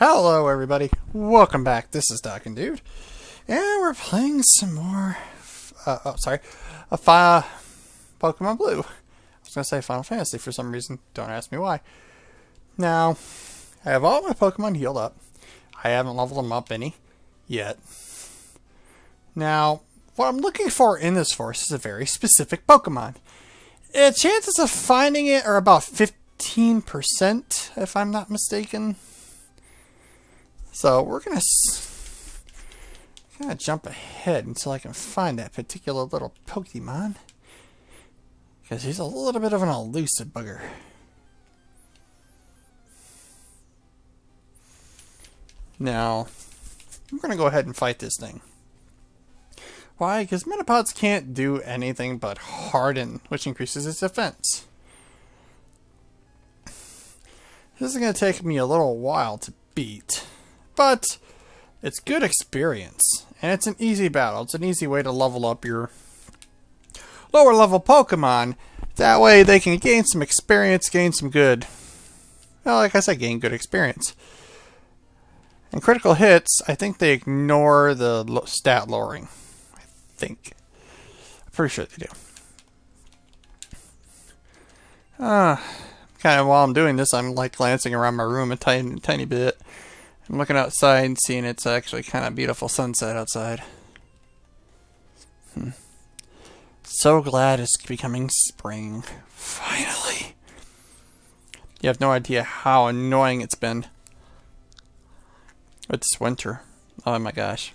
Hello everybody, welcome back. This is Duck and Dude, and we're playing some more, Pokemon Blue. I was going to say Final Fantasy for some reason, don't ask me why. Now, I have all my Pokemon healed up. I haven't leveled them up any yet. Now, what I'm looking for in this forest is a very specific Pokemon. Chances of finding it are about 15%, if I'm not mistaken. So we're gonna jump ahead until I can find that particular little Pokemon, because he's a little bit of an elusive bugger. Now, I'm gonna go ahead and fight this thing. Why? Because Metapods can't do anything but harden, which increases its defense. This is gonna take me a little while to beat. But it's good experience, and it's an easy battle. It's an easy way to level up your lower level Pokemon. That way they can gain some experience, gain some good, well, like I said, gain good experience. And critical hits, I think they ignore the stat lowering. I think. I'm pretty sure they do. Kind of while I'm doing this, I'm like glancing around my room a tiny bit. I'm looking outside and seeing it's actually kind of beautiful sunset outside. So glad it's becoming spring. Finally. You have no idea how annoying it's been with this winter. Oh my gosh.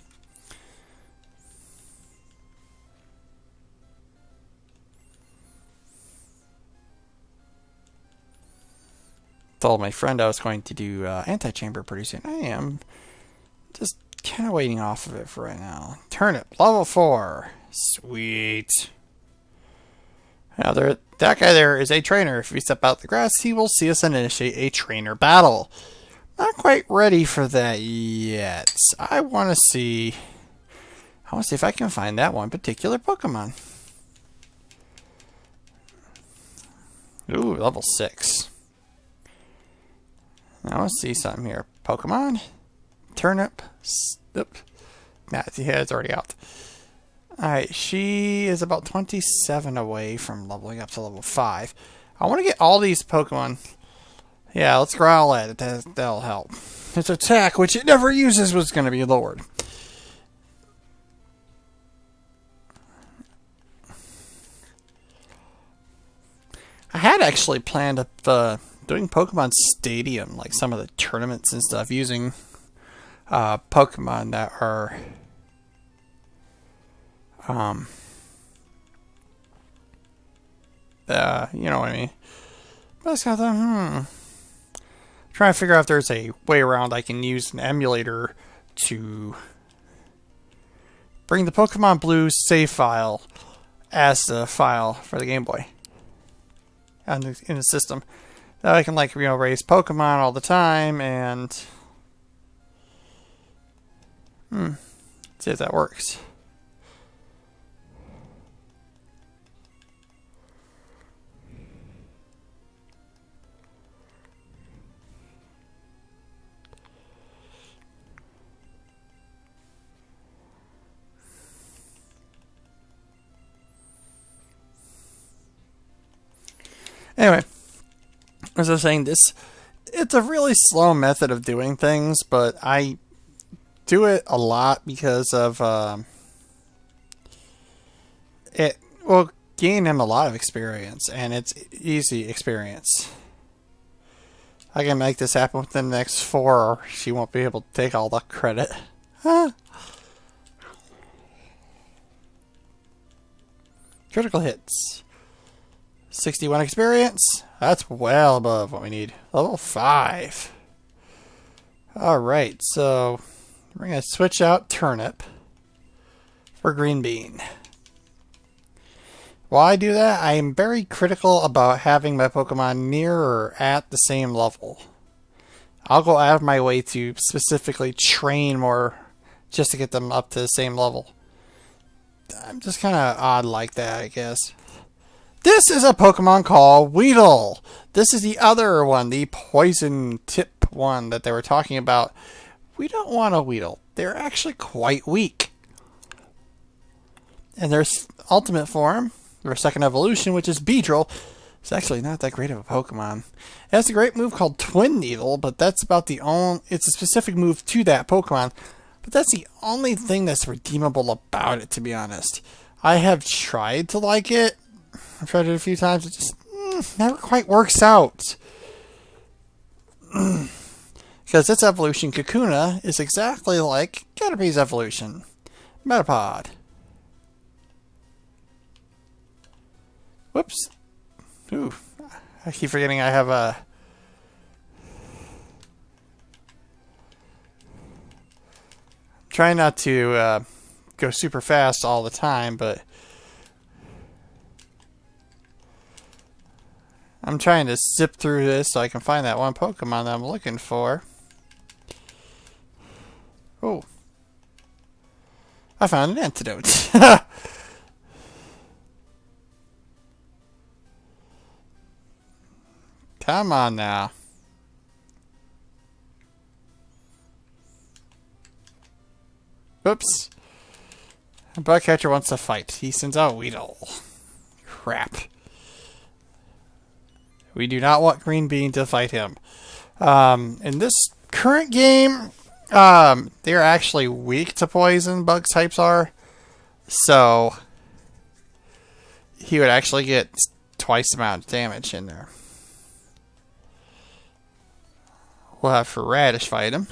Told my friend I was going to do anti-chamber pretty soon. I am just kind of waiting off of it for right now. Turnip, level 4. Sweet. Now that guy there is a trainer. If we step out the grass, he will see us and initiate a trainer battle. Not quite ready for that yet. I want to see if I can find that one particular Pokemon. Ooh, level 6. Now let's see something here. Pokemon, Turnip, Oop. Nah, yeah, it's already out. Alright, she is about 27 away from leveling up to level 5. I want to get all these Pokemon. Yeah, let's growl at it. That'll help. Its attack, which it never uses, was going to be lowered. I had actually planned doing Pokemon Stadium, like some of the tournaments and stuff, using Pokemon that are you know what I mean. But I was kind of trying to figure out if there's a way around I can use an emulator to bring the Pokemon Blue save file as the file for the Game Boy in the system. That I can, like, raise Pokemon all the time and see if that works. Anyway, as I was saying, it's a really slow method of doing things, but I do it a lot because of it will gain him a lot of experience, and it's easy experience. I can make this happen within the next 4, or she won't be able to take all the credit. Critical hits. 61 experience. That's well above what we need. Level 5. Alright, so we're going to switch out Turnip for Green Bean. While I do that, I am very critical about having my Pokemon near or at the same level. I'll go out of my way to specifically train more just to get them up to the same level. I'm just kind of odd like that, I guess. This is a Pokemon called Weedle. This is the other one, the Poison Tip type 1 that they were talking about, we don't want a Weedle. They're actually quite weak. And their ultimate form, their second evolution, which is Beedrill, is actually not that great of a Pokemon. It has a great move called Twin Needle, but that's about the only... It's a specific move to that Pokemon, but that's the only thing that's redeemable about it, to be honest. I have tried to like it. I've tried it a few times. It just never quite works out. Because its evolution, Kakuna, is exactly like Caterpie's evolution. Metapod. Whoops. Ooh. I keep forgetting I have a... Trying not to go super fast all the time, but... I'm trying to zip through this so I can find that one Pokemon that I'm looking for. Oh. I found an antidote. Come on now. Oops. Bugcatcher wants to fight. He sends out Weedle. Crap. We do not want Green Bean to fight him. In this current game, they're actually weak to poison, bug types are. So, he would actually get twice the amount of damage in there. We'll have Radish fight him.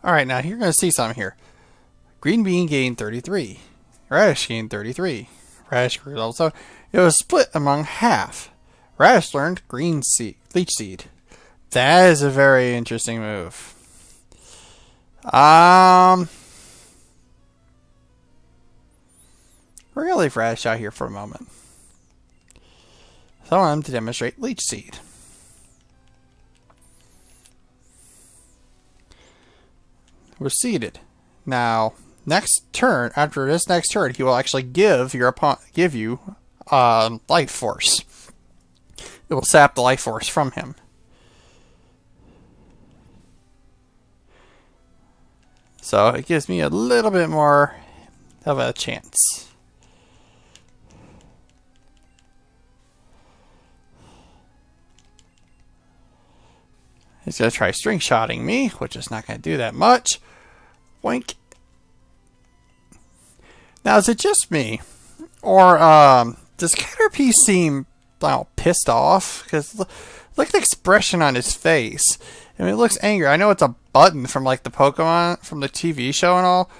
Alright, now you're going to see something here. Green Bean gained 33. Radish gained 33. Radish grew level 7. It was split among half. Radish learned Green Seed, Leech Seed. That is a very interesting move. We're going to leave Radish out here for a moment. So I want him to demonstrate Leech Seed. We're seeded. Now, next turn, after this next turn, he will actually give you life force. It will sap the life force from him. So it gives me a little bit more of a chance. He's going to try string shotting me, which is not going to do that much. Wink. Now, is it just me? Or does Caterpie seem pissed off? Because look at the expression on his face. I mean, it looks angry. I know it's a button from like the Pokemon, from the TV show and all.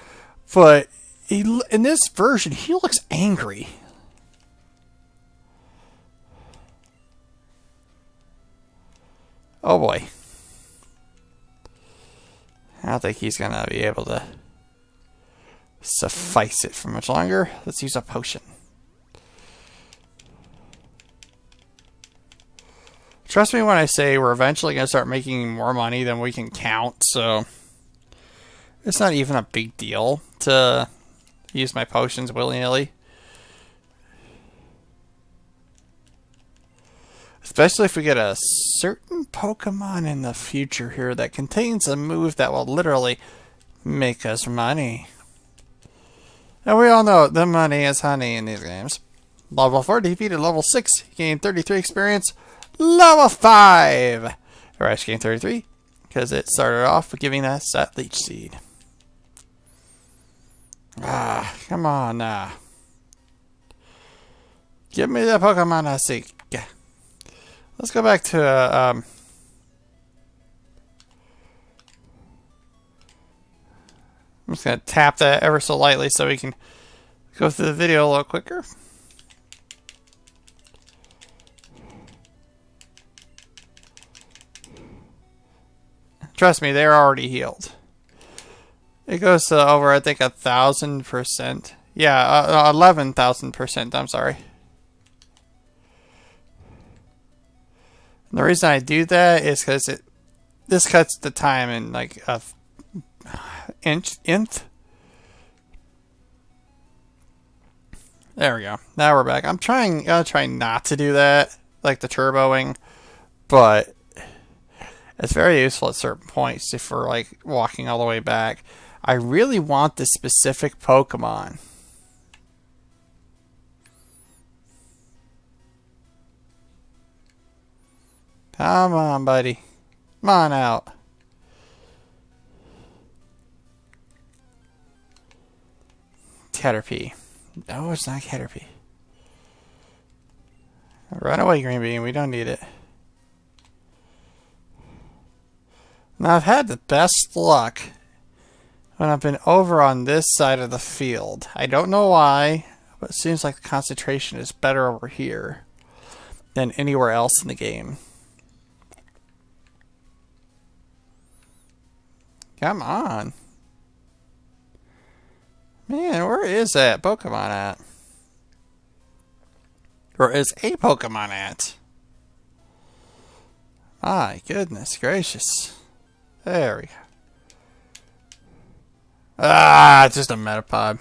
But in this version, he looks angry. Oh boy. I don't think he's going to be able to suffice it for much longer. Let's use a potion. Trust me when I say we're eventually going to start making more money than we can count, so it's not even a big deal to use my potions willy-nilly. Especially if we get a certain Pokemon in the future here that contains a move that will literally make us money. And we all know the money is honey in these games. Level 4 defeated level 6, gained 33 experience. Level 5! Radish gained 33 because it started off with giving us that Leech Seed. Ah, come on now. Give me the Pokemon I seek. Let's go back to I'm just going to tap that ever so lightly so we can go through the video a little quicker. Trust me, they're already healed. It goes to over, I think, 1,000%. Yeah, 11,000%. I'm sorry. And the reason I do that is because this cuts the time in like a inch. There we go. Now we're back. I'm trying not to do that, like the turboing, but it's very useful at certain points if we're like walking all the way back. I really want this specific Pokemon. Come on, buddy. Come on out. Caterpie. No, it's not Caterpie. Run away, Green Bean. We don't need it. Now, I've had the best luck when I've been over on this side of the field. I don't know why, but it seems like the concentration is better over here than anywhere else in the game. Come on. Man, where is that Pokemon at? Where is a Pokemon at? My goodness gracious. There we go. Ah, it's just a Metapod.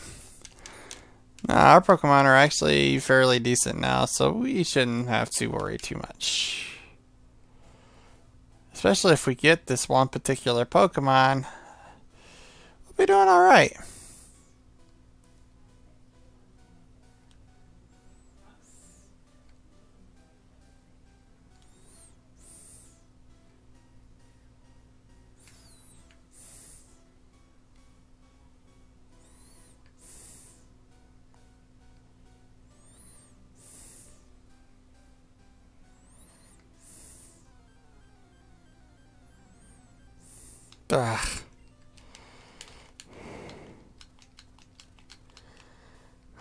Nah, our Pokemon are actually fairly decent now, so we shouldn't have to worry too much. Especially if we get this one particular Pokemon, we'll be doing alright. Ugh.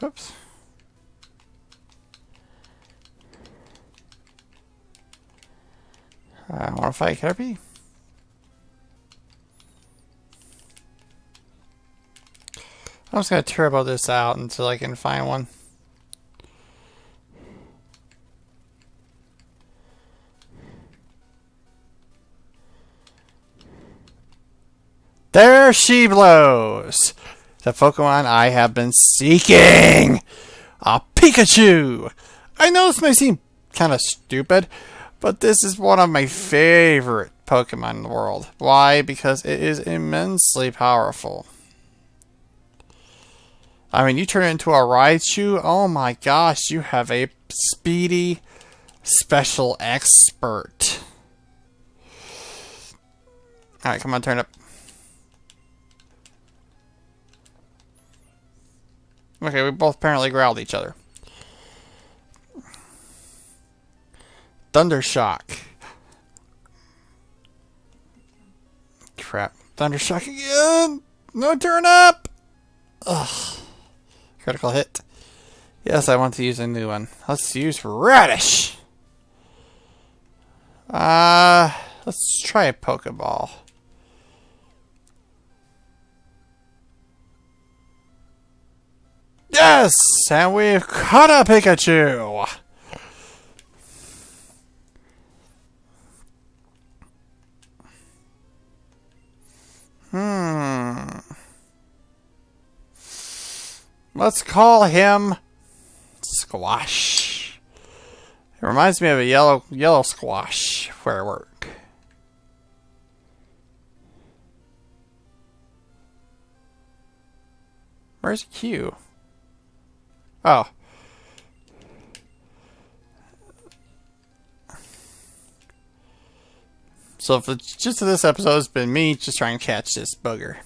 Oops. I want to fight Caterpie. I'm just going to turbo this out until I can find one. There she blows! The Pokemon I have been seeking! A Pikachu! I know this may seem kind of stupid, but this is one of my favorite Pokemon in the world. Why? Because it is immensely powerful. I mean, you turn it into a Raichu, oh my gosh, you have a speedy special expert. Alright, come on, turn up. Okay, we both apparently growled each other. Thundershock. Crap. Thundershock again! No, turn up! Ugh. Critical hit. Yes, I want to use a new one. Let's use Radish! Let's try a Pokeball. Yes! And we've caught a Pikachu! Let's call him Squash. It reminds me of a yellow squash where I work. Where's Q? Oh. So if the gist of this episode has been me just trying to catch this booger.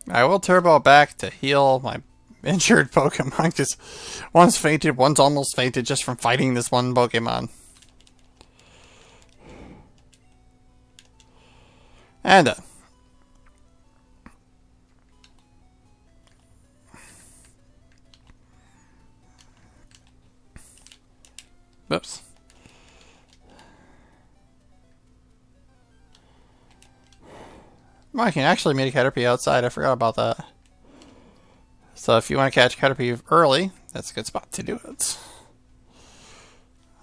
I will turbo back to heal my injured Pokemon because one's fainted, one's almost fainted just from fighting this one Pokemon. And done. Oops. Oh, I can actually meet a Caterpie outside. I forgot about that. So if you want to catch Caterpie early, that's a good spot to do it.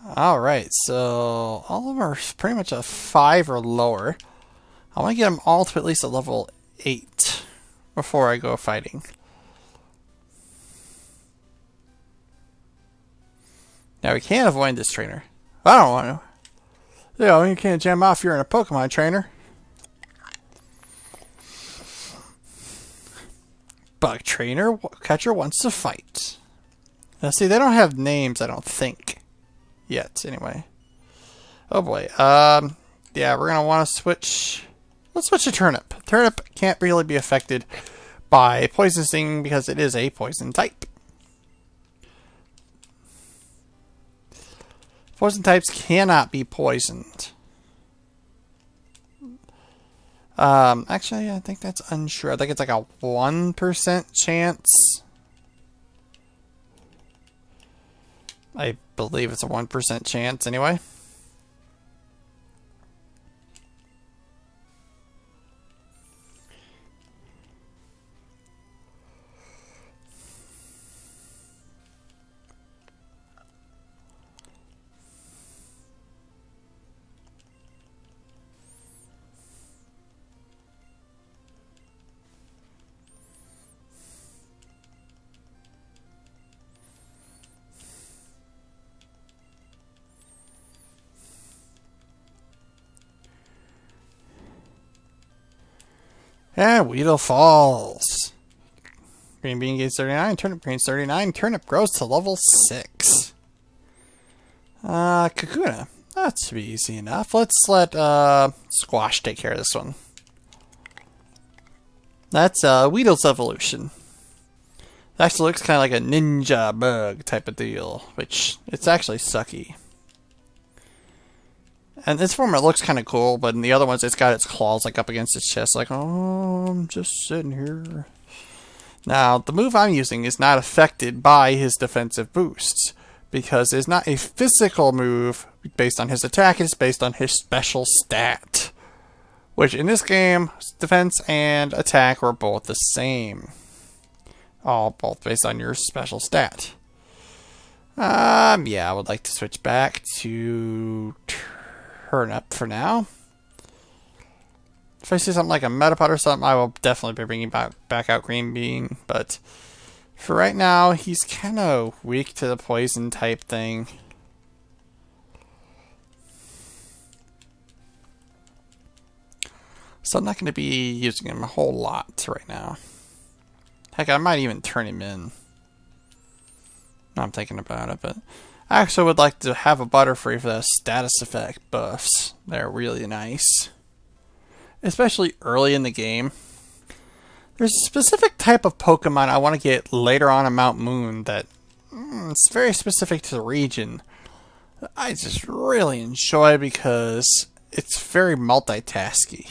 Alright, so all of them are pretty much a 5 or lower. I want to get them all to at least a level 8 before I go fighting. Now we can't avoid this trainer. I don't want to. You know, you can't jam off if you're in a Pokemon trainer. Bug trainer, catcher wants to fight. Now see, they don't have names, I don't think. Yet, anyway. Oh boy. Yeah, we're gonna want to switch. Let's switch to Turnip. Turnip can't really be affected by Poison Sting because it is a poison type. Poison types cannot be poisoned. Actually, I think that's unsure. I think it's like a 1% chance. I believe it's a 1% chance anyway. And Weedle falls. Green Bean gains 39, Turnip gains 39, Turnip grows to level 6. Kakuna. That should be easy enough. Let's let Squash take care of this one. That's Weedle's evolution. It actually looks kind of like a ninja bug type of deal, which it's actually sucky. And this form, it looks kind of cool, but in the other ones, it's got its claws like up against its chest, like, oh, I'm just sitting here. Now, the move I'm using is not affected by his defensive boosts, because it's not a physical move based on his attack, it's based on his special stat. Which, in this game, defense and attack were both the same. All both based on your special stat. Yeah, I would like to switch back to Turnip for now. If I see something like a Metapod or something, I will definitely be bringing back out Green Bean. But for right now, he's kind of weak to the poison type thing. So I'm not going to be using him a whole lot right now. Heck, I might even turn him in. Now I'm thinking about it, but I actually would like to have a Butterfree for the status effect buffs. They're really nice. Especially early in the game. There's a specific type of Pokemon I want to get later on in Mount Moon that it's very specific to the region. I just really enjoy because it's very multitasky.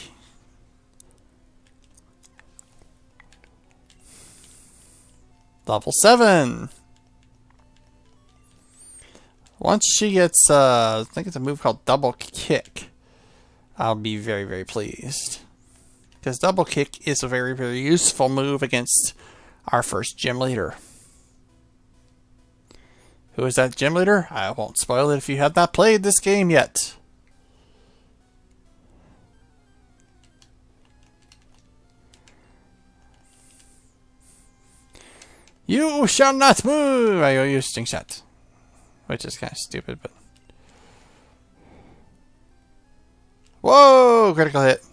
Level 7. Once she gets, I think it's a move called Double Kick, I'll be very, very pleased. Because Double Kick is a very, very useful move against our first gym leader. Who is that gym leader? I won't spoil it if you have not played this game yet. You shall not move! I owe you a Sting Shot. Which is kind of stupid, but... Whoa! Critical hit.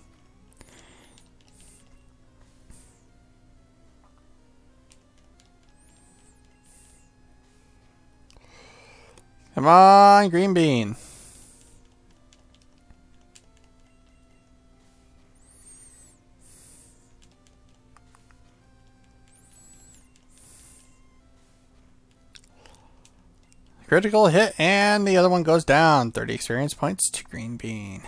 Come on, Green Bean. Critical hit, and the other one goes down. 30 experience points to Green Bean.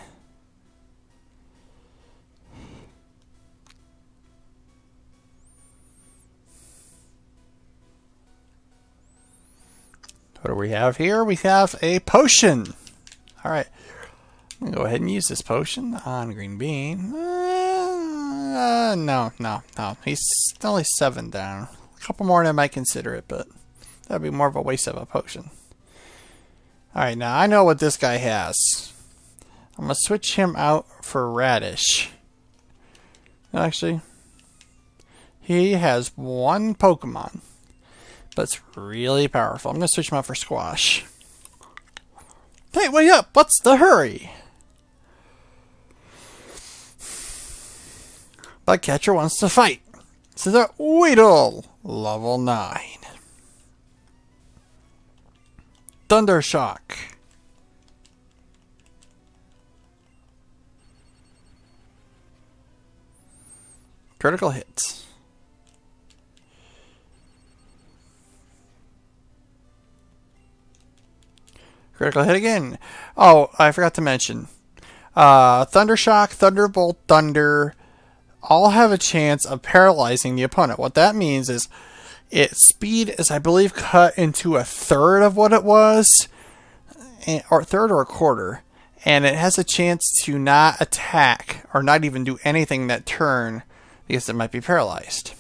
What do we have here? We have a potion. Alright. I'm going to go ahead and use this potion on Green Bean. No. He's only 7 down. A couple more and I might consider it, but that'd be more of a waste of a potion. Alright, now I know what this guy has. I'm going to switch him out for Radish. Actually, he has 1 Pokemon, but it's really powerful. I'm going to switch him out for Squash. Hey, wait up! What's the hurry? The catcher wants to fight. This is a Weedle, level 9. Thundershock. Critical hits. Critical hit again. Oh, I forgot to mention. Thundershock, Thunderbolt, Thunder all have a chance of paralyzing the opponent. What that means is its speed is, I believe, cut into a third of what it was, or a third or a quarter, and it has a chance to not attack or not even do anything that turn because it might be paralyzed.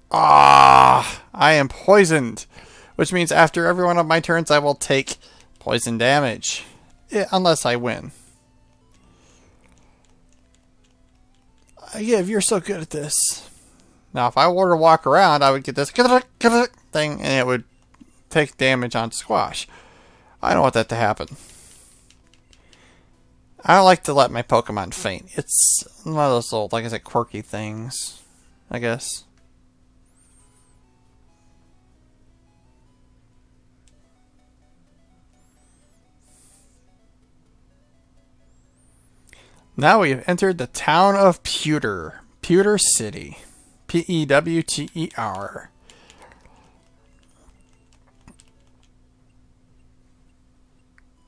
Ah, I am poisoned, which means after every one of my turns I will take poison damage, unless I win. Yeah, if you're so good at this. Now, if I were to walk around, I would get this thing, and it would take damage on Squash. I don't want that to happen. I don't like to let my Pokemon faint. It's one of those little, like I said, quirky things, I guess. Now we have entered the town of Pewter. Pewter City. Pewter.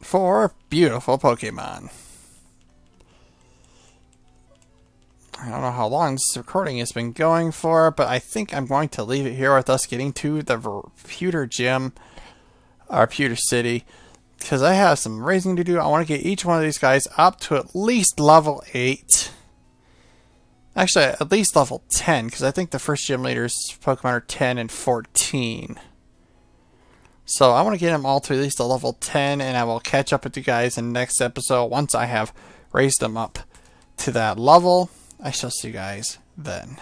For beautiful Pokemon. I don't know how long this recording has been going for, but I think I'm going to leave it here with us getting to the Pewter Gym, or Pewter City, because I have some raising to do. I want to get each one of these guys up to at least level 8. Actually, at least level 10, because I think the first gym leaders' Pokemon are 10 and 14. So I want to get them all to at least a level 10, and I will catch up with you guys in the next episode once I have raised them up to that level. I shall see you guys then.